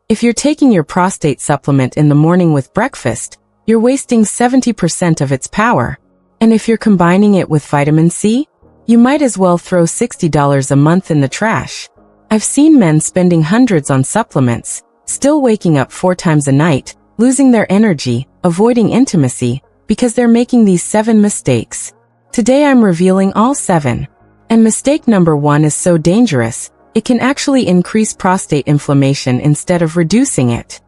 If you're taking your prostate supplement in the morning with breakfast, you're wasting 70% of its power. And if you're combining it with vitamin C, you might as well throw $60 a month in the trash. I've seen men spending hundreds on supplements, still waking up 4 times a night, losing their energy, avoiding intimacy, because they're making these 7 mistakes. Today I'm revealing all 7. And mistake number 1 is so dangerous, it can actually increase prostate inflammation instead of reducing it.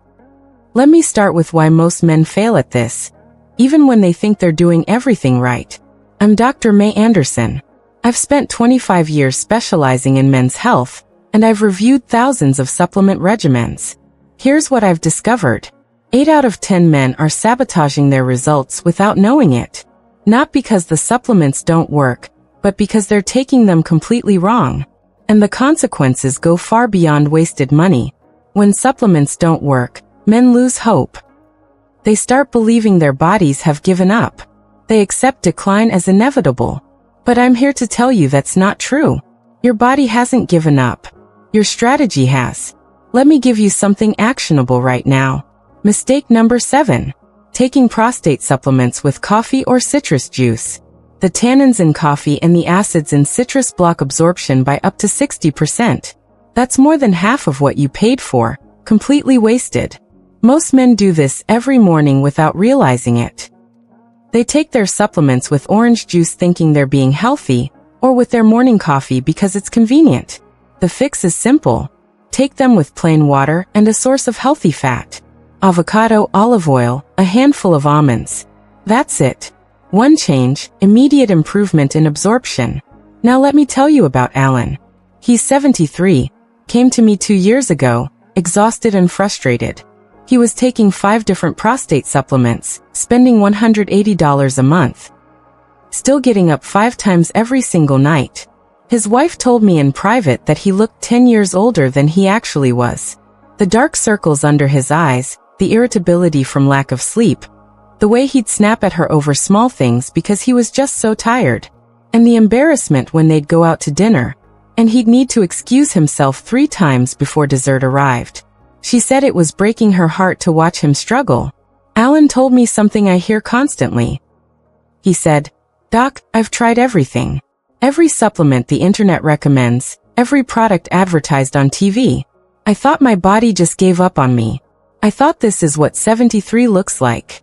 Let me start with why most men fail at this, even when they think they're doing everything right. I'm Dr. Mei Anderson. I've spent 25 years specializing in men's health, and I've reviewed thousands of supplement regimens. Here's what I've discovered. 8 out of 10 men are sabotaging their results without knowing it. Not because the supplements don't work, but because they're taking them completely wrong. And the consequences go far beyond wasted money. When supplements don't work, men lose hope. They start believing their bodies have given up. They accept decline as inevitable. But I'm here to tell you that's not true. Your body hasn't given up. Your strategy has. Let me give you something actionable right now. Mistake number 7. Taking prostate supplements with coffee or citrus juice. The tannins in coffee and the acids in citrus block absorption by up to 60%. That's more than half of what you paid for, completely wasted. Most men do this every morning without realizing it. They take their supplements with orange juice thinking they're being healthy, or with their morning coffee because it's convenient. The fix is simple. Take them with plain water and a source of healthy fat. Avocado, olive oil, a handful of almonds. That's it. One change, immediate improvement in absorption. Now let me tell you about Alan. He's 73, came to me 2 years ago, exhausted and frustrated. He was taking 5 different prostate supplements, spending $180 a month. Still getting up 5 times every single night. His wife told me in private that he looked 10 years older than he actually was. The dark circles under his eyes, the irritability from lack of sleep, the way he'd snap at her over small things because he was just so tired, and the embarrassment when they'd go out to dinner, and he'd need to excuse himself 3 times before dessert arrived. She said it was breaking her heart to watch him struggle. Alan told me something I hear constantly. He said, "Doc, I've tried everything. Every supplement the internet recommends, every product advertised on TV. I thought my body just gave up on me. I thought this is what 73 looks like."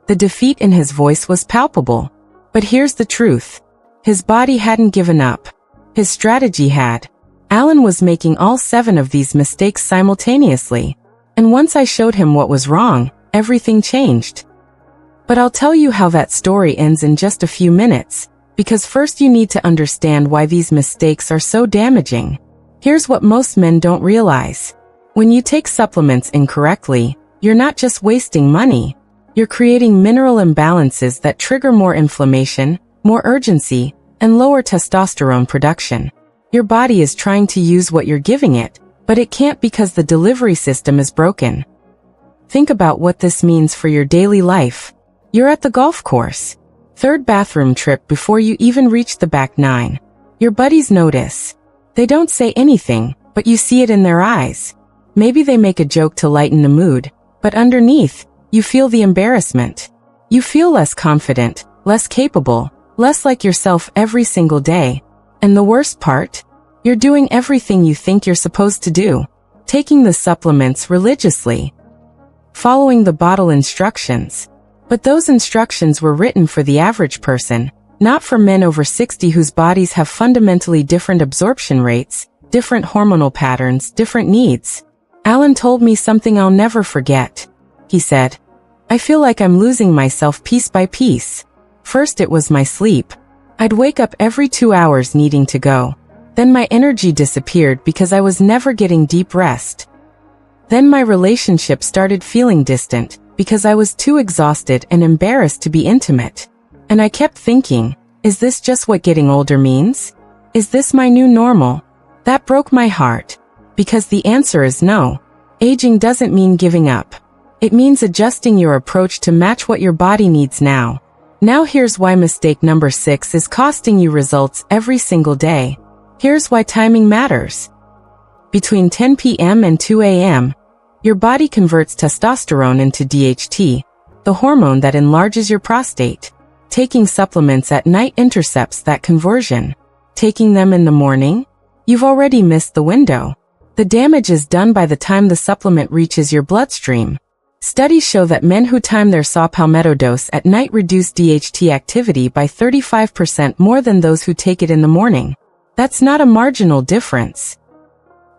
The defeat in his voice was palpable. But here's the truth. His body hadn't given up. His strategy had. Alan was making all 7 of these mistakes simultaneously. And once I showed him what was wrong, everything changed. But I'll tell you how that story ends in just a few minutes, because first you need to understand why these mistakes are so damaging. Here's what most men don't realize. When you take supplements incorrectly, you're not just wasting money. You're creating mineral imbalances that trigger more inflammation, more urgency, and lower testosterone production. Your body is trying to use what you're giving it, but it can't because the delivery system is broken. Think about what this means for your daily life. You're at the golf course. 3rd bathroom trip before you even reach the back 9. Your buddies notice. They don't say anything, but you see it in their eyes. Maybe they make a joke to lighten the mood, but underneath, you feel the embarrassment. You feel less confident, less capable, less like yourself every single day. And the worst part? You're doing everything you think you're supposed to do. Taking the supplements religiously. Following the bottle instructions. But those instructions were written for the average person, not for men over 60 whose bodies have fundamentally different absorption rates, different hormonal patterns, different needs. Alan told me something I'll never forget. He said, "I feel like I'm losing myself piece by piece. First it was my sleep. I'd wake up every 2 hours needing to go. Then my energy disappeared because I was never getting deep rest. Then my relationship started feeling distant because I was too exhausted and embarrassed to be intimate. And I kept thinking, is this just what getting older means? Is this my new normal?" That broke my heart. Because the answer is no. Aging doesn't mean giving up. It means adjusting your approach to match what your body needs now. Now here's why mistake number 6 is costing you results every single day. Here's why timing matters. Between 10 p.m. and 2 a.m., Your body converts testosterone into DHT, the hormone that enlarges your prostate. Taking supplements at night intercepts that conversion. Taking them in the morning? You've already missed the window. The damage is done by the time the supplement reaches your bloodstream. Studies show that men who time their saw palmetto dose at night reduce DHT activity by 35% more than those who take it in the morning. That's not a marginal difference.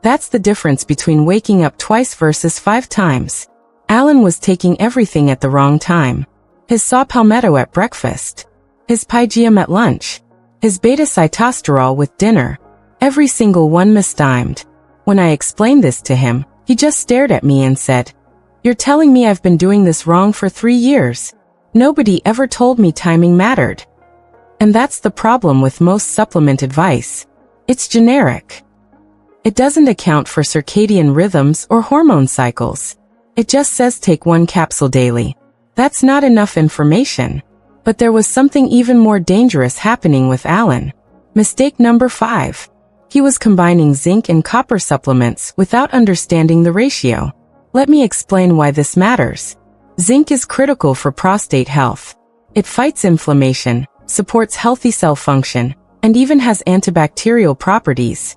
That's the difference between waking up twice versus 5 times. Alan was taking everything at the wrong time. His saw palmetto at breakfast. His pygium at lunch. His beta-cytosterol with dinner. Every single one mistimed. When I explained this to him, he just stared at me and said, "You're telling me I've been doing this wrong for 3 years. Nobody ever told me timing mattered." And that's the problem with most supplement advice. It's generic. It doesn't account for circadian rhythms or hormone cycles. It just says take 1 capsule daily. That's not enough information. But there was something even more dangerous happening with Alan. Mistake number 5. He was combining zinc and copper supplements without understanding the ratio. Let me explain why this matters. Zinc is critical for prostate health. It fights inflammation, supports healthy cell function, and even has antibacterial properties.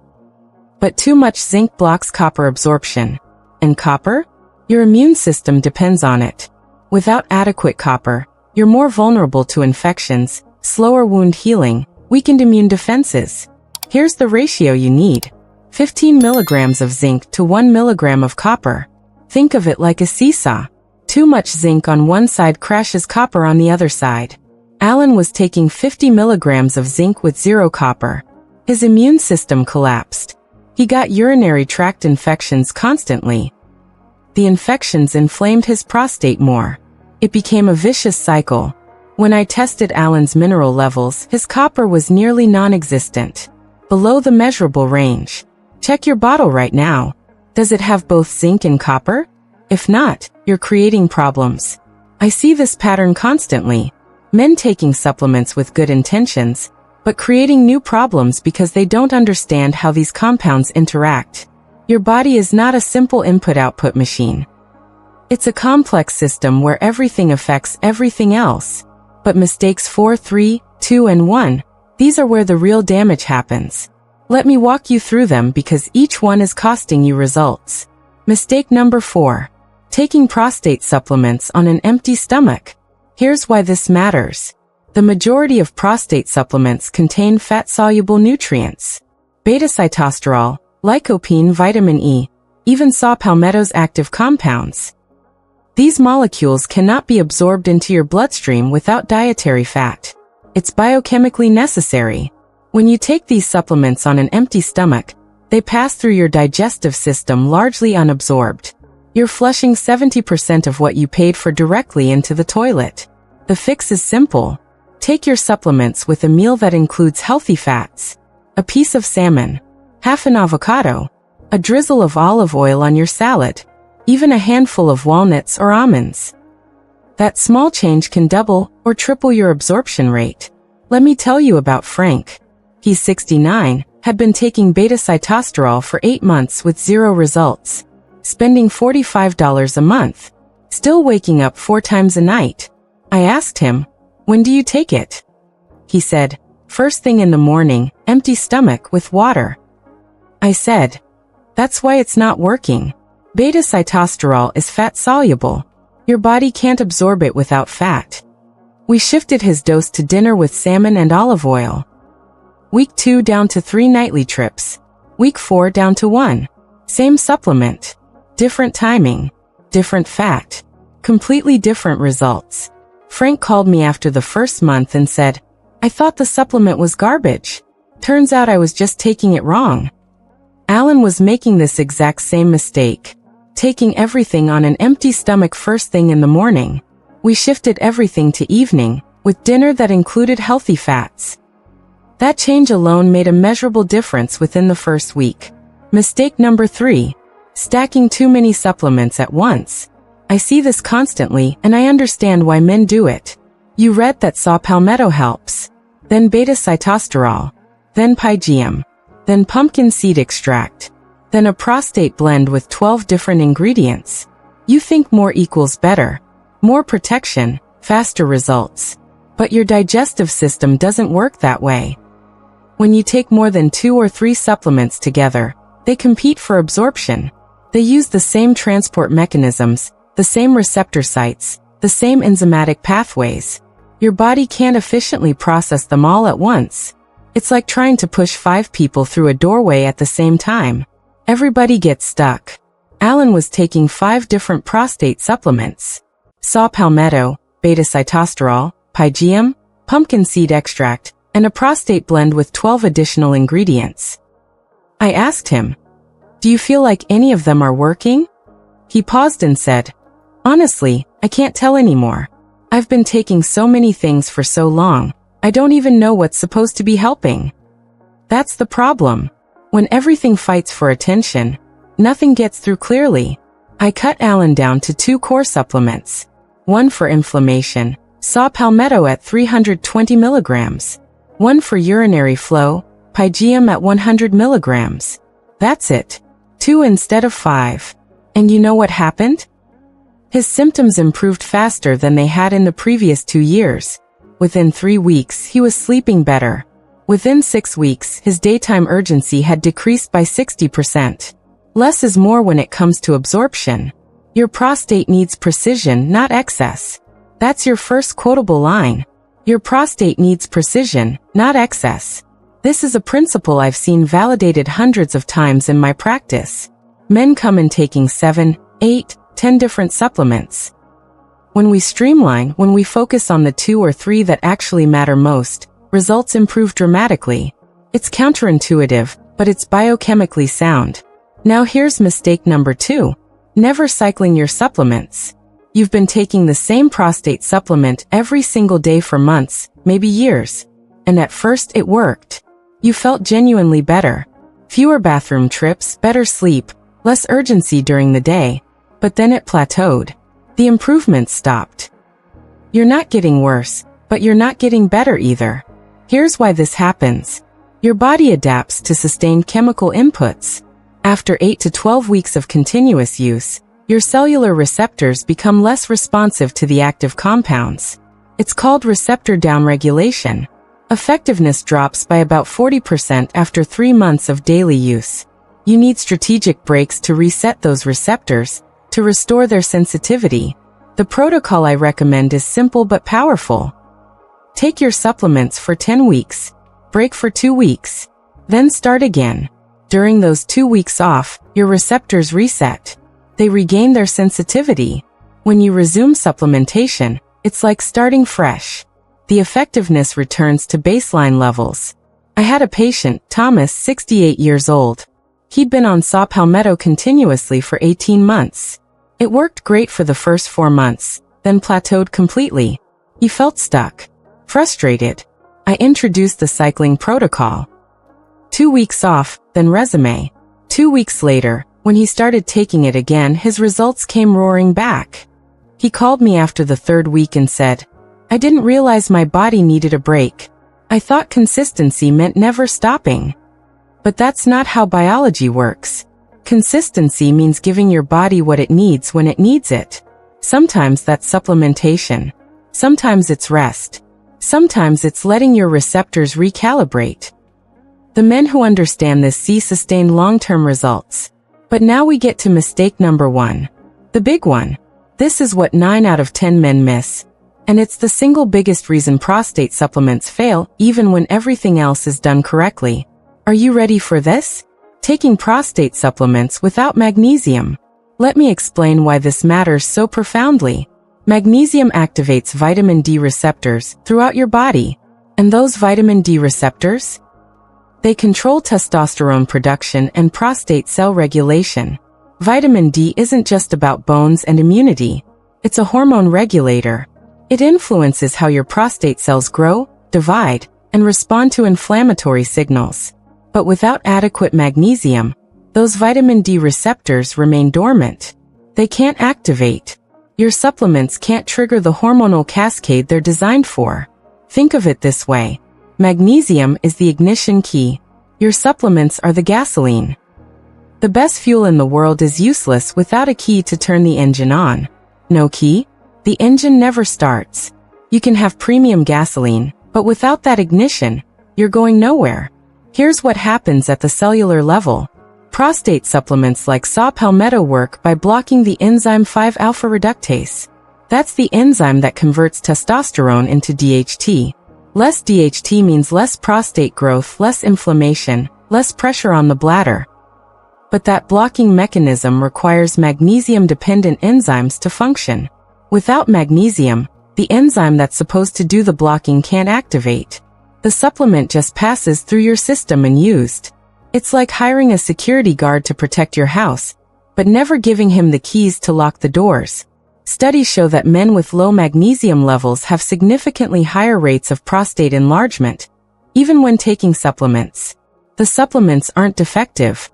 But too much zinc blocks copper absorption. And copper? Your immune system depends on it. Without adequate copper, you're more vulnerable to infections, slower wound healing, weakened immune defenses. Here's the ratio you need. 15 milligrams of zinc to 1 milligram of copper. Think of it like a seesaw. Too much zinc on one side crashes copper on the other side. Alan was taking 50 milligrams of zinc with 0 copper. His immune system collapsed. He got urinary tract infections constantly. The infections inflamed his prostate more. It became a vicious cycle. When I tested Alan's mineral levels, his copper was nearly non-existent. Below the measurable range. Check your bottle right now. Does it have both zinc and copper? If not, you're creating problems. I see this pattern constantly. Men taking supplements with good intentions, but creating new problems because they don't understand how these compounds interact. Your body is not a simple input-output machine. It's a complex system where everything affects everything else. But mistakes 4, 3, 2, and 1, these are where the real damage happens. Let me walk you through them because each one is costing you results. Mistake number 4. Taking prostate supplements on an empty stomach. Here's why this matters. The majority of prostate supplements contain fat-soluble nutrients. Beta-cytosterol, lycopene, vitamin E, even saw palmetto's active compounds. These molecules cannot be absorbed into your bloodstream without dietary fat. It's biochemically necessary. When you take these supplements on an empty stomach, they pass through your digestive system largely unabsorbed. You're flushing 70% of what you paid for directly into the toilet. The fix is simple. Take your supplements with a meal that includes healthy fats. A piece of salmon, half an avocado, a drizzle of olive oil on your salad, even a handful of walnuts or almonds. That small change can double or triple your absorption rate. Let me tell you about Frank. He's 69, had been taking beta-cytosterol for 8 months with 0 results. Spending $45 a month. Still waking up 4 times a night. I asked him, "When do you take it?" He said, "First thing in the morning, empty stomach with water." I said, "That's why it's not working. Beta-cytosterol is fat-soluble. Your body can't absorb it without fat." We shifted his dose to dinner with salmon and olive oil. Week 2 down to 3 nightly trips. Week 4 down to 1. Same supplement. Different timing. Different fat. Completely different results. Frank called me after the first month and said, "I thought the supplement was garbage. Turns out I was just taking it wrong." Alan was making this exact same mistake. Taking everything on an empty stomach first thing in the morning. We shifted everything to evening, with dinner that included healthy fats. That change alone made a measurable difference within the first week. Mistake number 3. Stacking too many supplements at once. I see this constantly and I understand why men do it. You read that saw palmetto helps. Then beta-cytosterol. Then pygium. Then pumpkin seed extract. then a prostate blend with 12 different ingredients. You think more equals better, more protection, faster results. But your digestive system doesn't work that way. When you take more than 2 or 3 supplements together, they compete for absorption. They use the same transport mechanisms, the same receptor sites, the same enzymatic pathways. Your body can't efficiently process them all at once. It's like trying to push 5 people through a doorway at the same time. Everybody gets stuck. Alan was taking 5 different prostate supplements: saw palmetto, beta-sitosterol, pygeum, pumpkin seed extract, and a prostate blend with 12 additional ingredients. I asked him, "Do you feel like any of them are working?" He paused and said, "Honestly, I can't tell anymore. I've been taking so many things for so long, I don't even know what's supposed to be helping." That's the problem. When everything fights for attention, nothing gets through clearly. I cut Alan down to 2 core supplements. One for inflammation, saw palmetto at 320 milligrams. One for urinary flow, pygeum at 100 milligrams. That's it. 2 instead of 5. And you know what happened? His symptoms improved faster than they had in the previous 2 years. Within 3 weeks, he was sleeping better. Within 6 weeks, his daytime urgency had decreased by 60%. Less is more when it comes to absorption. Your prostate needs precision, not excess. That's your first quotable line. Your prostate needs precision, not excess. This is a principle I've seen validated hundreds of times in my practice. Men come in taking 7, 8, 10 different supplements. When we streamline, when we focus on the 2 or 3 that actually matter most, results improve dramatically. It's counterintuitive, but it's biochemically sound. Now here's mistake number 2. Never cycling your supplements. You've been taking the same prostate supplement every single day for months, maybe years. And at first it worked. You felt genuinely better. Fewer bathroom trips, better sleep, less urgency during the day. But then it plateaued. The improvements stopped. You're not getting worse, but you're not getting better either. Here's why this happens. Your body adapts to sustained chemical inputs. After 8 to 12 weeks of continuous use, your cellular receptors become less responsive to the active compounds. It's called receptor downregulation. Effectiveness drops by about 40% after 3 months of daily use. You need strategic breaks to reset those receptors, to restore their sensitivity. The protocol I recommend is simple but powerful. Take your supplements for 10 weeks, break for 2 weeks, then start again. During those 2 weeks off, your receptors reset. They regain their sensitivity. When you resume supplementation, it's like starting fresh. The effectiveness returns to baseline levels. I had a patient, Thomas, 68 years old. He'd been on saw palmetto continuously for 18 months. It worked great for the first 4 months, then plateaued completely. He felt stuck, frustrated. I introduced the cycling protocol. 2 weeks off, then resume. 2 weeks later, when he started taking it again, his results came roaring back. He called me after the 3rd week and said, "I didn't realize my body needed a break. I thought consistency meant never stopping." But that's not how biology works. Consistency means giving your body what it needs when it needs it. Sometimes that's supplementation. Sometimes it's rest. Sometimes it's letting your receptors recalibrate. The men who understand this see sustained long-term results. But now we get to mistake number 1. The big one. This is what 9 out of 10 men miss. And it's the single biggest reason prostate supplements fail, even when everything else is done correctly. Are you ready for this? Taking prostate supplements without magnesium. Let me explain why this matters so profoundly. Magnesium activates vitamin D receptors throughout your body. And those vitamin D receptors? They control testosterone production and prostate cell regulation. Vitamin D isn't just about bones and immunity. It's a hormone regulator. It influences how your prostate cells grow, divide, and respond to inflammatory signals. But without adequate magnesium, those vitamin D receptors remain dormant. They can't activate. Your supplements can't trigger the hormonal cascade they're designed for. Think of it this way. Magnesium is the ignition key. Your supplements are the gasoline. The best fuel in the world is useless without a key to turn the engine on. No key? The engine never starts. You can have premium gasoline, but without that ignition, you're going nowhere. Here's what happens at the cellular level. Prostate supplements like saw palmetto work by blocking the enzyme 5-alpha reductase. That's the enzyme that converts testosterone into DHT. Less DHT means less prostate growth, less inflammation, less pressure on the bladder. But that blocking mechanism requires magnesium-dependent enzymes to function. Without magnesium, the enzyme that's supposed to do the blocking can't activate. The supplement just passes through your system unused. It's like hiring a security guard to protect your house, but never giving him the keys to lock the doors. Studies show that men with low magnesium levels have significantly higher rates of prostate enlargement, even when taking supplements. The supplements aren't defective.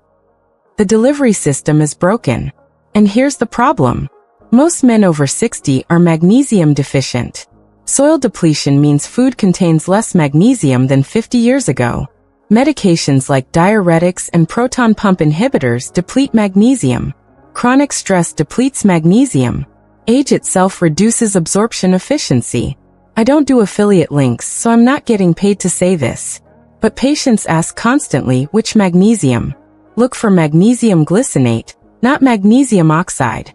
The delivery system is broken. And here's the problem. Most men over 60 are magnesium deficient. Soil depletion means food contains less magnesium than 50 years ago. Medications like diuretics and proton pump inhibitors deplete magnesium. Chronic stress depletes magnesium. Age itself reduces absorption efficiency. I don't do affiliate links, so I'm not getting paid to say this. But patients ask constantly which magnesium. Look for magnesium glycinate, not magnesium oxide.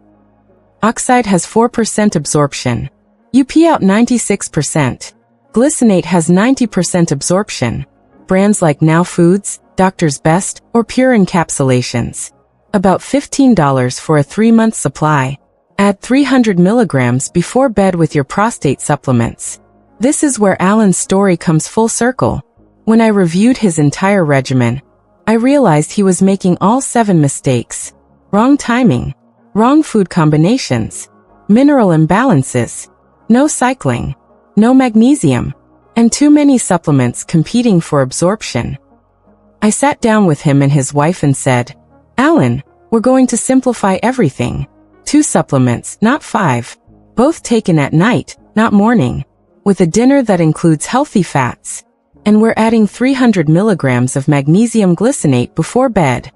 Oxide has 4% absorption. You pee out 96%. Glycinate has 90% absorption. Brands like Now Foods, Doctor's Best, or Pure Encapsulations. About $15 for a 3-month supply. Add 300 milligrams before bed with your prostate supplements. This is where Alan's story comes full circle. When I reviewed his entire regimen, I realized he was making all 7 mistakes. Wrong timing. Wrong food combinations. Mineral imbalances. No cycling. No magnesium. And too many supplements competing for absorption. I sat down with him and his wife and said, Alan, we're going to simplify everything. 2 supplements, not 5. Both taken at night, not morning. With a dinner that includes healthy fats. And we're adding 300 milligrams of magnesium glycinate before bed.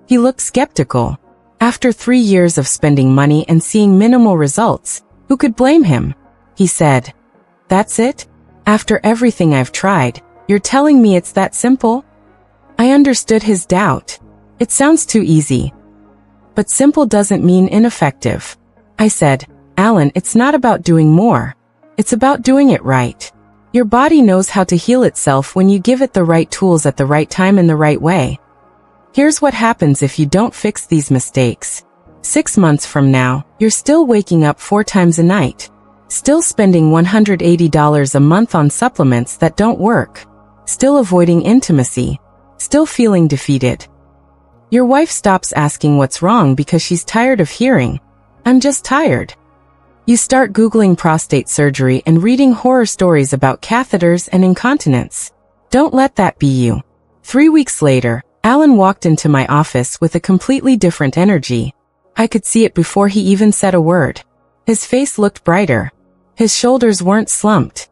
He looked skeptical. After 3 years of spending money and seeing minimal results, who could blame him? He said, That's it? After everything I've tried, you're telling me it's that simple? I understood his doubt. It sounds too easy. But simple doesn't mean ineffective. I said, Alan, it's not about doing more. It's about doing it right. Your body knows how to heal itself when you give it the right tools at the right time in the right way. Here's what happens if you don't fix these mistakes. 6 months from now, you're still waking up 4 times a night. Still spending $180 a month on supplements that don't work. Still avoiding intimacy. Still feeling defeated. Your wife stops asking what's wrong because she's tired of hearing, I'm just tired. You start Googling prostate surgery and reading horror stories about catheters and incontinence. Don't let that be you. 3 weeks later, Alan walked into my office with a completely different energy. I could see it before he even said a word. His face looked brighter. His shoulders weren't slumped.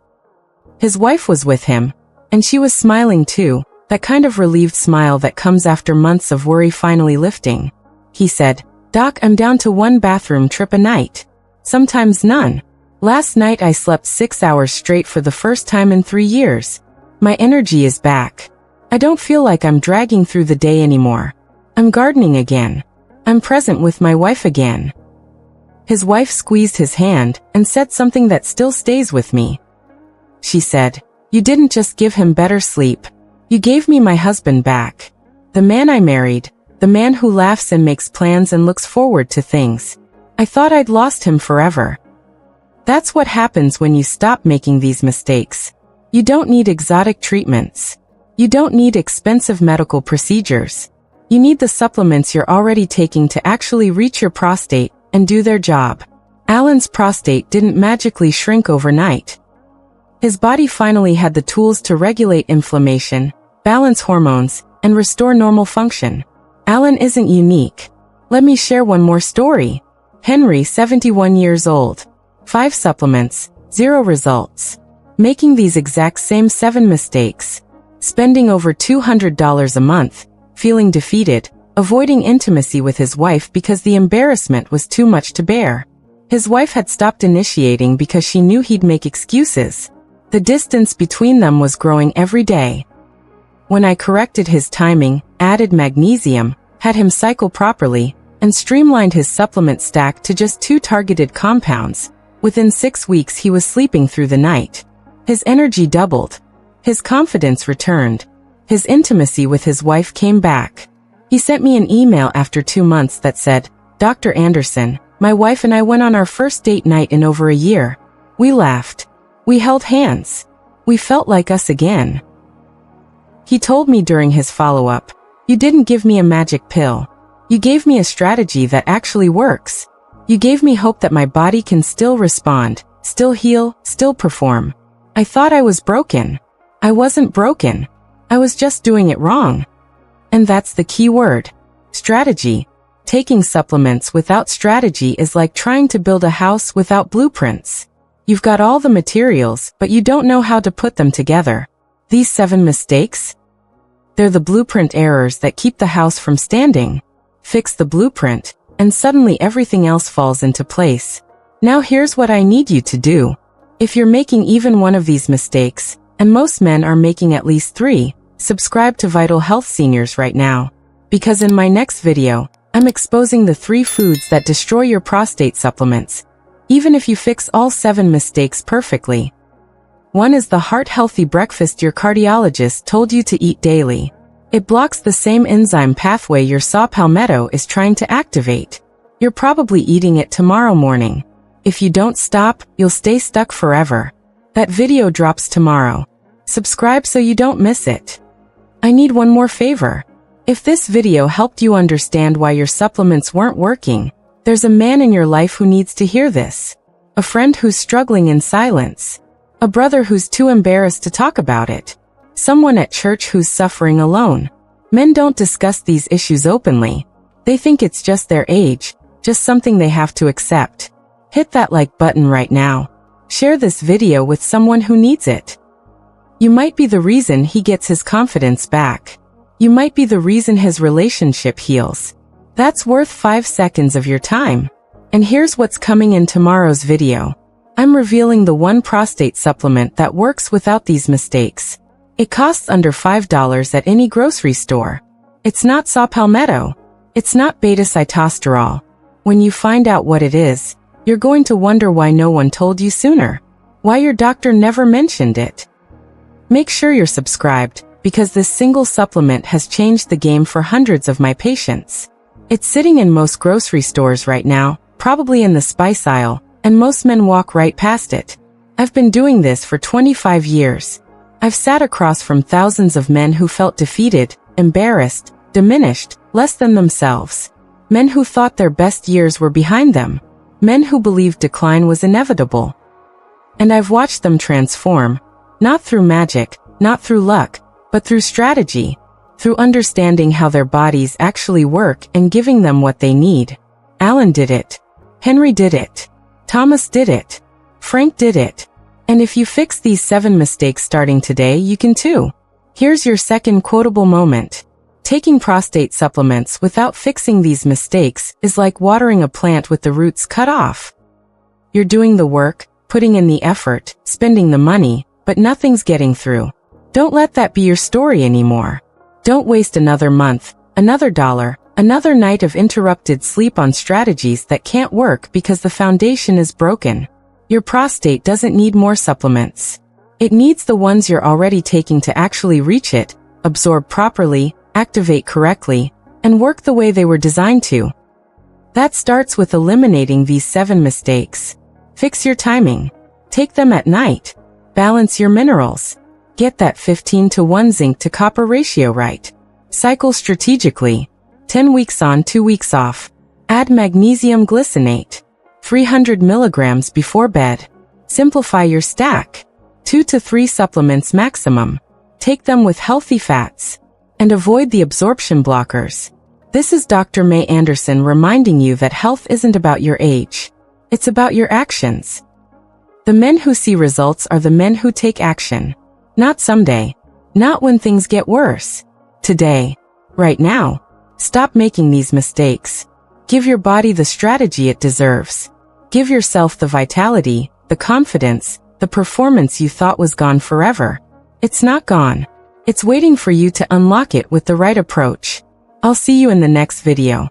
His wife was with him, and she was smiling too, that kind of relieved smile that comes after months of worry finally lifting. He said, Doc, I'm down to 1 bathroom trip a night. Sometimes none. Last night I slept 6 hours straight for the first time in 3 years. My energy is back. I don't feel like I'm dragging through the day anymore. I'm gardening again. I'm present with my wife again. His wife squeezed his hand and said something that still stays with me. She said, You didn't just give him better sleep. You gave me my husband back. The man I married, the man who laughs and makes plans and looks forward to things. I thought I'd lost him forever. That's what happens when you stop making these mistakes. You don't need exotic treatments. You don't need expensive medical procedures. You need the supplements you're already taking to actually reach your prostate and do their job. Alan's prostate didn't magically shrink overnight. His body finally had the tools to regulate inflammation, balance hormones, and restore normal function. Alan isn't unique. Let me share one more story. Henry, 71 years old. 5 supplements, 0 results. Making these exact same 7 mistakes. Spending over $200 a month, feeling defeated, avoiding intimacy with his wife because the embarrassment was too much to bear. His wife had stopped initiating because she knew he'd make excuses. The distance between them was growing every day. When I corrected his timing, added magnesium, had him cycle properly, and streamlined his supplement stack to just 2 targeted compounds, within 6 weeks he was sleeping through the night. His energy doubled. His confidence returned. His intimacy with his wife came back. He sent me an email after 2 months that said, "Dr. Anderson, my wife and I went on our first date night in over a year. We laughed. We held hands. We felt like us again." He told me during his follow-up, "You didn't give me a magic pill. You gave me a strategy that actually works. You gave me hope that my body can still respond, still heal, still perform." I thought I was broken. I wasn't broken. I was just doing it wrong. And that's the key word. Strategy. Taking supplements without strategy is like trying to build a house without blueprints. You've got all the materials, but you don't know how to put them together. These 7 mistakes? They're the blueprint errors that keep the house from standing. Fix the blueprint, and suddenly everything else falls into place. Now here's what I need you to do. If you're making even one of these mistakes, and most men are making at least 3, subscribe to Vital Health Seniors right now. Because in my next video, I'm exposing the 3 foods that destroy your prostate supplements, even if you fix all 7 mistakes perfectly. 1 is the heart-healthy breakfast your cardiologist told you to eat daily. It blocks the same enzyme pathway your saw palmetto is trying to activate. You're probably eating it tomorrow morning. If you don't stop, you'll stay stuck forever. That video drops tomorrow. Subscribe so you don't miss it. I need one more favor. If this video helped you understand why your supplements weren't working, there's a man in your life who needs to hear this. A friend who's struggling in silence. A brother who's too embarrassed to talk about it. Someone at church who's suffering alone. Men don't discuss these issues openly. They think it's just their age, just something they have to accept. Hit that like button right now. Share this video with someone who needs it. You might be the reason he gets his confidence back. You might be the reason his relationship heals. That's worth 5 seconds of your time. And here's what's coming in tomorrow's video. I'm revealing the 1 prostate supplement that works without these mistakes. It costs under $5 at any grocery store. It's not saw palmetto. It's not beta-sitosterol. When you find out what it is, you're going to wonder why no one told you sooner. Why your doctor never mentioned it. Make sure you're subscribed, because this single supplement has changed the game for hundreds of my patients. It's sitting in most grocery stores right now, probably in the spice aisle, and most men walk right past it. I've been doing this for 25 years. I've sat across from thousands of men who felt defeated, embarrassed, diminished, less than themselves. Men who thought their best years were behind them. Men who believed decline was inevitable. And I've watched them transform, not through magic, not through luck, but through strategy, through understanding how their bodies actually work and giving them what they need. Alan did it. Henry did it. Thomas did it. Frank did it. And if you fix these 7 mistakes starting today, you can too. Here's your second quotable moment. Taking prostate supplements without fixing these mistakes is like watering a plant with the roots cut off. You're doing the work, putting in the effort, spending the money, but nothing's getting through. Don't let that be your story anymore. Don't waste another month, another dollar, another night of interrupted sleep on strategies that can't work because the foundation is broken. Your prostate doesn't need more supplements. It needs the ones you're already taking to actually reach it, absorb properly, activate correctly, and work the way they were designed to. That starts with eliminating these 7 mistakes. Fix your timing. Take them at night. Balance your minerals. Get that 15:1 zinc to copper ratio right. Cycle strategically. 10 weeks on, 2 weeks off. Add magnesium glycinate. 300 milligrams before bed. Simplify your stack. 2 to 3 supplements maximum. Take them with healthy fats. And avoid the absorption blockers. This is Dr. Mei Anderson reminding you that health isn't about your age. It's about your actions. The men who see results are the men who take action. Not someday. Not when things get worse. Today. Right now. Stop making these mistakes. Give your body the strategy it deserves. Give yourself the vitality, the confidence, the performance you thought was gone forever. It's not gone. It's waiting for you to unlock it with the right approach. I'll see you in the next video.